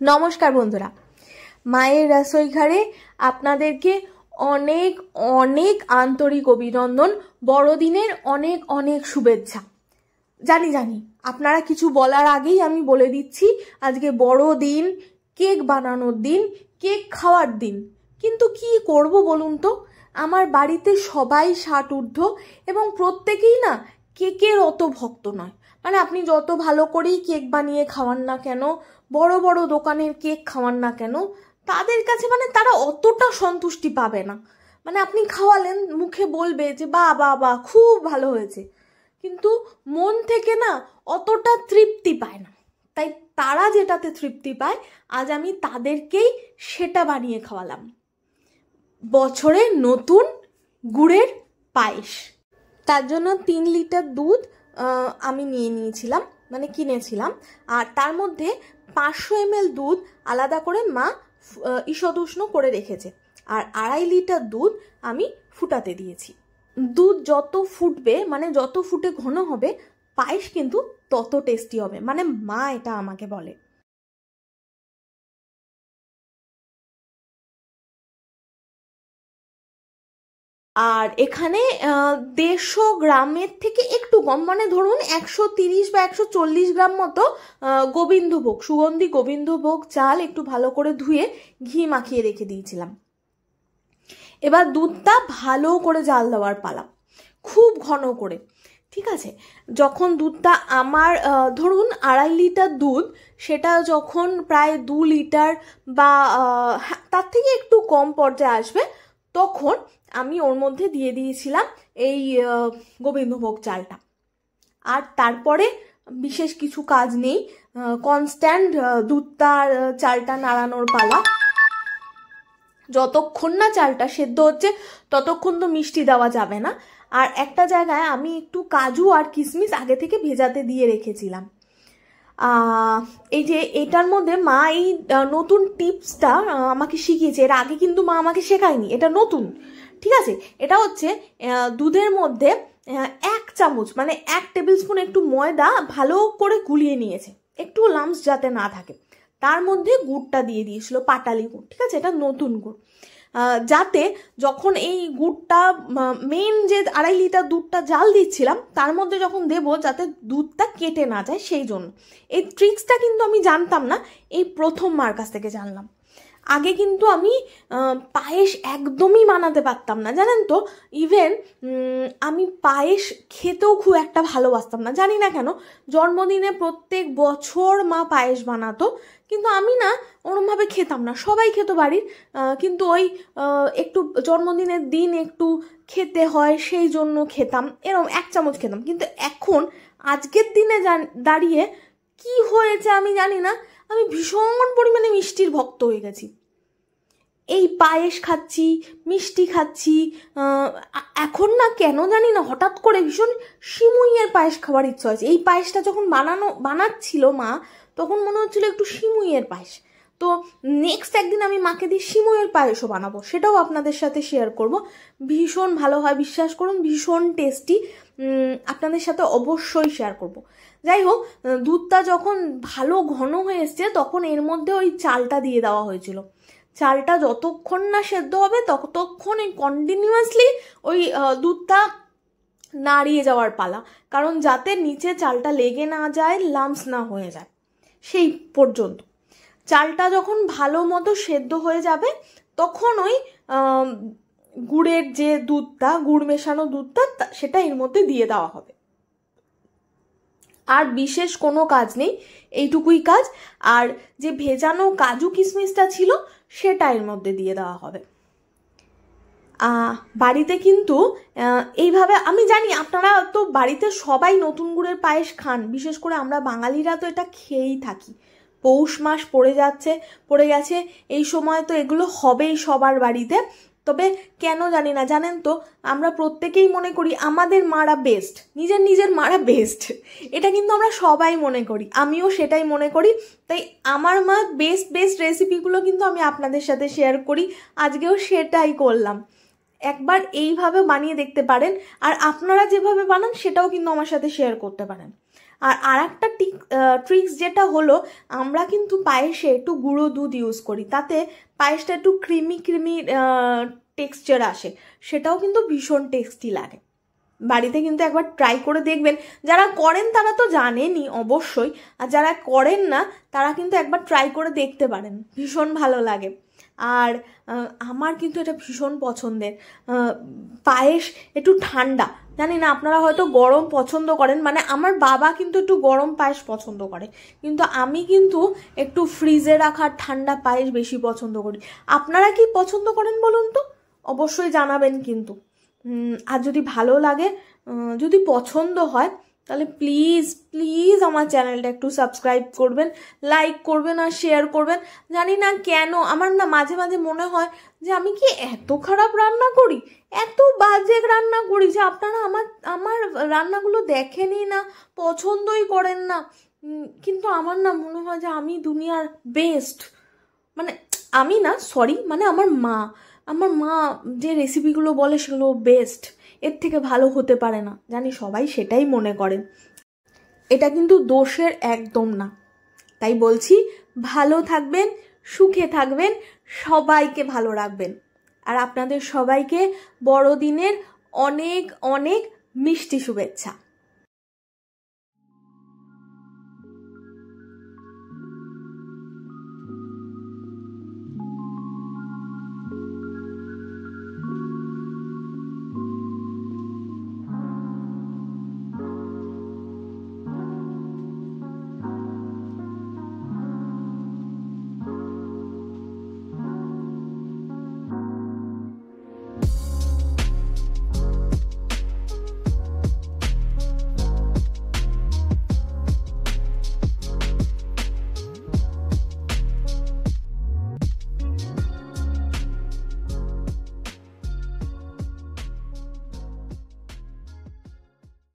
নমস্কার বন্ধুরা, মায়ের রাসোই ঘরে আপনাদেরকে অনেক অনেক আন্তরিক অভিনন্দন। বড়দিনের অনেক অনেক শুভেচ্ছা। জানি আপনারা কিছু বলার আগেই আমি বলে দিচ্ছি, আজকে বড়দিন, কেক বানানোর দিন, কেক খাওয়ার দিন। কিন্তু কি করব বলুন তো, আমার বাড়িতে সবাই 60 ঊর্ধ্ব এবং প্রত্যেকেই না কেকের অত ভক্ত নয়। মানে আপনি যত ভালো করেই কেক বানিয়ে খাওয়ান না কেন, বড় বড় দোকানের কেক খাওয়ান না কেন, তাদের কাছে মানে তারা অতটা সন্তুষ্টি পাবে না। মানে আপনি খাওয়ালেন, মুখে বলবে যে বাহ বাহ বাহ খুব ভালো হয়েছে, কিন্তু মন থেকে না অতটা তৃপ্তি পায় না। তাই তারা যেটাতে তৃপ্তি পায়, আজ আমি তাদেরকেই সেটা বানিয়ে খাওয়ালাম। বছরের নতুন গুড়ের পায়েস। তার জন্য 3 লিটার দুধ আমি নিয়েছিলাম, মানে কিনেছিলাম। আর তার মধ্যে 500 ml দুধ আলাদা করে মা ঈষদ উষ্ণ করে রেখেছে। আর 2.5 লিটার দুধ আমি ফুটাতে দিয়েছি। দুধ যত ফুটবে, মানে যত ফুটে ঘন হবে, পায়েস কিন্তু তত টেস্টি হবে, মানে মা এটা আমাকে বলে। আর এখানে 150 গ্রামের থেকে একটু কম, মানে ধরুন 130 বা 140 গ্রাম মতো গোবিন্দভোগ, সুগন্ধি গোবিন্দভোগ চাল একটু ভালো করে ধুয়ে ঘি মাখিয়ে রেখে দিয়েছিলাম। এবার দুধটা ভালো করে জাল দেওয়ার পালা, খুব ঘন করে। ঠিক আছে, যখন দুধটা আমার ধরুন 2.5 লিটার দুধ, সেটা যখন প্রায় 2 লিটার বা তার থেকে একটু কম পর্যায়ে আসবে, তখন আমি ওর মধ্যে দিয়ে দিয়েছিলাম এই গোবিন্দভোগ চালটা। আর তারপরে বিশেষ কিছু কাজ নেই, কনস্ট্যান্ট দুধটা চালটা নাড়ানোর পালা। যতক্ষণ না চালটা সেদ্ধ হচ্ছে ততক্ষণ তো মিষ্টি দেওয়া যাবে না। আর একটা জায়গায় আমি একটু কাজু আর কিশমিশ আগে থেকে ভেজাতে দিয়ে রেখেছিলাম। এই যে এটার মধ্যে মা এই নতুন টিপসটা আমাকে শিখিয়েছে, এর আগে কিন্তু মা আমাকে শেখায়নি, এটা নতুন। ঠিক আছে, এটা হচ্ছে দুধের মধ্যে 1 চামচ মানে 1 টেবিল স্পুন একটু ময়দা ভালো করে গুলিয়ে নিয়েছে, একটু লাম্পস যাতে না থাকে। তার মধ্যে গুড়টা দিয়ে দিয়েছিল, পাটালি গুড়। ঠিক আছে, এটা নতুন গুড়, যাতে যখন এই গুড়টা মেন যে 2.5 লিটার দুধটা জাল দিচ্ছিলাম তার মধ্যে যখন দেবো, যাতে দুধটা কেটে না যায়, সেই জন্য। এই ট্রিক্সটা কিন্তু আমি জানতাম না, এই প্রথম মার কাছ থেকে জানলাম। আগে কিন্তু আমি পায়েস একদমই বানাতে পারতাম না, জানেন তো। ইভেন আমি পায়েস খেতেও খুব একটা ভালোবাসতাম না, জানি না কেন। জন্মদিনে প্রত্যেক বছর মা পায়েস বানাতো, কিন্তু আমি না ওরমভাবে খেতাম না। সবাই খেত বাড়ির, কিন্তু ওই একটু জন্মদিনের দিন একটু খেতে হয়, সেই জন্য খেতাম, এরকম 1 চামচ খেতাম। কিন্তু এখন আজকের দিনে দাঁড়িয়ে কি হয়েছে আমি জানি না, আমি ভীষণ পরিমাণে মিষ্টির ভক্ত হয়ে গেছি। এই পায়েস খাচ্ছি, মিষ্টি খাচ্ছি। এখন না কেন জানি না হঠাৎ করে ভীষণ সিমুইয়ের পায়েস খাওয়ার ইচ্ছা হয়েছে। এই পায়েসটা যখন বানাচ্ছিল মা, তখন মনে হচ্ছিল একটু সিমুইয়ের পায়েস। তো নেক্সট একদিন আমি মাকে দিয়ে সিমুইয়ের পায়েসও বানাবো, সেটাও আপনাদের সাথে শেয়ার করব। ভীষণ ভালো হয়, বিশ্বাস করুন, ভীষণ টেস্টি। আপনাদের সাথে অবশ্যই শেয়ার করব। যাই হোক, দুধটা যখন ভালো ঘন হয়ে এসছে, তখন এর মধ্যে ওই চালটা দিয়ে দেওয়া হয়েছিল। চালটা যতক্ষণ না সেদ্ধ হবে ততক্ষণ এই কন্টিনিউয়াসলি ওই দুধটা নাড়িয়ে যাওয়ার পালা, কারণ যাতে নিচে চালটা লেগে না যায়, লাম্পস না হয়ে যায়, সেই পর্যন্ত। চালটা যখন ভালো মতো সেদ্ধ হয়ে যাবে, তখন ওই গুড়ের যে দুধটা, গুড় মেশানো দুধটা, সেটা এর মধ্যে দিয়ে দেওয়া হবে। আর বিশেষ কোনো কাজ নেই, এইটুকুই কাজ। আর যে ভেজানো কাজু কিশমিশটা ছিল, সেটা এর মধ্যে দিয়ে দেওয়া হবে। বাড়িতে কিন্তু এইভাবে, আমি জানি আপনারা তো বাড়িতে সবাই নতুন গুড়ের পায়েস খান, বিশেষ করে আমরা বাঙালিরা তো এটা খেয়েই থাকি। পৌষ মাস পড়ে গেছে, এই সময় তো এগুলো হবেই সবার বাড়িতে। তবে কেন জানি না, জানেন তো, আমরা প্রত্যেকেই মনে করি আমাদের মারা বেস্ট, নিজের মারা বেস্ট। এটা কিন্তু আমরা সবাই মনে করি, আমিও সেটাই মনে করি। তাই আমার মা বেস্ট রেসিপিগুলো কিন্তু আমি আপনাদের সাথে শেয়ার করি, আজকেও সেটাই করলাম। একবার এইভাবে বানিয়ে দেখতে পারেন, আর আপনারা যেভাবে বানান সেটাও কিন্তু আমার সাথে শেয়ার করতে পারেন। আর একটা ট্রিক্স যেটা হলো, আমরা কিন্তু পায়েসে একটু গুঁড়ো দুধ ইউজ করি, তাতে পায়েসটা একটু ক্রিমি টেক্সচার আসে, সেটাও কিন্তু ভীষণ টেস্টি লাগে। বাড়িতে কিন্তু একবার ট্রাই করে দেখবেন। যারা করেন তারা তো জানেনই অবশ্যই, আর যারা করেন না তারা কিন্তু একবার ট্রাই করে দেখতে পারেন, ভীষণ ভালো লাগে। আর আমার কিন্তু এটা ভীষণ পছন্দের পায়েস, একটু ঠান্ডা। জানি না আপনারা হয়তো গরম পছন্দ করেন, মানে আমার বাবা কিন্তু একটু গরম পায়েস পছন্দ করে, কিন্তু আমি কিন্তু একটু ফ্রিজে রাখা ঠান্ডা পায়েস বেশি পছন্দ করি। আপনারা কি পছন্দ করেন বলুন তো, অবশ্যই জানাবেন কিন্তু। আর যদি ভালো লাগে, যদি পছন্দ হয়, তাহলে প্লিজ প্লিজ আমার চ্যানেলটা একটু সাবস্ক্রাইব করবেন, লাইক করবেন আর শেয়ার করবেন। জানি না কেন আমার না মাঝে মাঝে মনে হয় যে আমি কি এত খারাপ রান্না করি, এত বাজে রান্না করি যে আপনারা আমার রান্নাগুলো দেখেনই না, পছন্দই করেন না। কিন্তু আমার না মনে হয় যে আমি দুনিয়ার বেস্ট, মানে আমি না, সরি, মানে আমার মা যে রেসিপিগুলো বলে সেগুলো বেস্ট, এর থেকে ভালো হতে পারে না। জানি সবাই সেটাই মনে করেন, এটা কিন্তু দোষের একদম না। তাই বলছি, ভালো থাকবেন, সুখে থাকবেন, সবাইকে ভালো রাখবেন। আর আপনাদের সবাইকে বড়দিনের অনেক অনেক মিষ্টি শুভেচ্ছা।